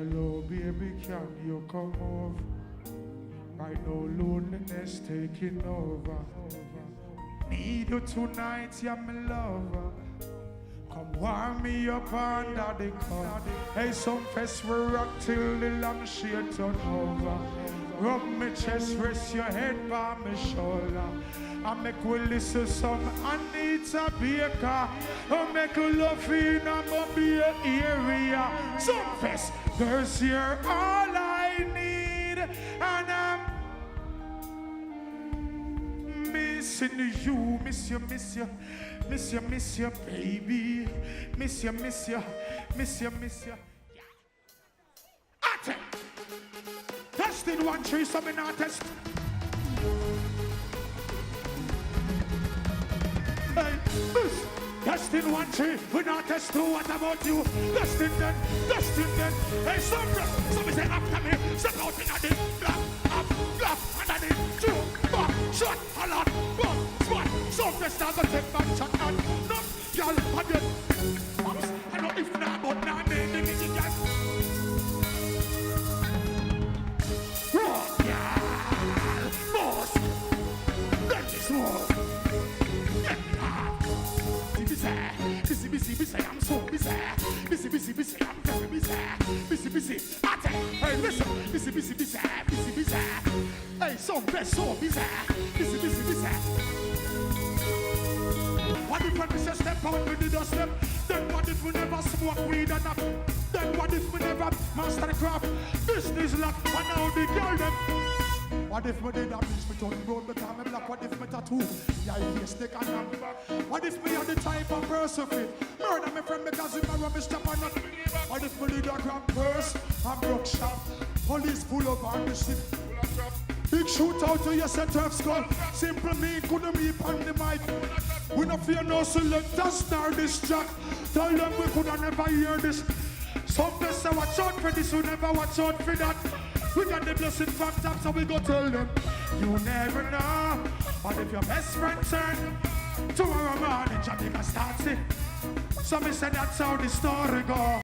Hello, baby, can you come over? Right now, loneliness taking over. Need you tonight, yeah, my lover. Come warm me up under the cover. Hey, Sumfest, we rock till the long shade turn over. Rub me chest, rest your head by my shoulder. I make we listen some Anita Baker. I make a love in a mobile area. Sumfest, girls, you're all I need. And I'm missing you, miss you, miss you. Miss you, baby. Miss you, miss you. Miss you, miss you. Atte! Testing 1, 3, so me not test. Hey, miss. Testing 1, 3, we not test 2, what about you? Testing then. Hey, so me say after me, step out in a dip, black, and a dip, 2, back, shot, a lot, back, spot, Sumfest, I go take back, shot, and no, y'all, have you, I know if not, but now, man, the music just, run, y'all, boss, let this war, get me hard, busy, I'm so busy, I'm very busy, Atte, hey, listen, busy, hey, Sumfest, so busy. What if we say step out with the dust step? Then what if we never smoke weed enough? Then what if we never master the craft? Business lock, and now the girl them. What if we did a bitch, we turn road, we call me black? What if me tattoo? Yeah, you stick and I'm back. What if me are the type of person fit? Murder my friend because if I rubbish chop or not. What if we did a grab purse and broke shop? Police pull up on the ship. Big shootout to your center of skull. Simple me, couldn't be on the mic. We no fear no selector, star this track. Tell them we coulda never hear this. Some people say watch out for this, we never watch out for that. We got the blessing from top, so we go tell them. You never know. But if your best friend turn tomorrow morning, Jamaica starts it. So me say that's how the story go.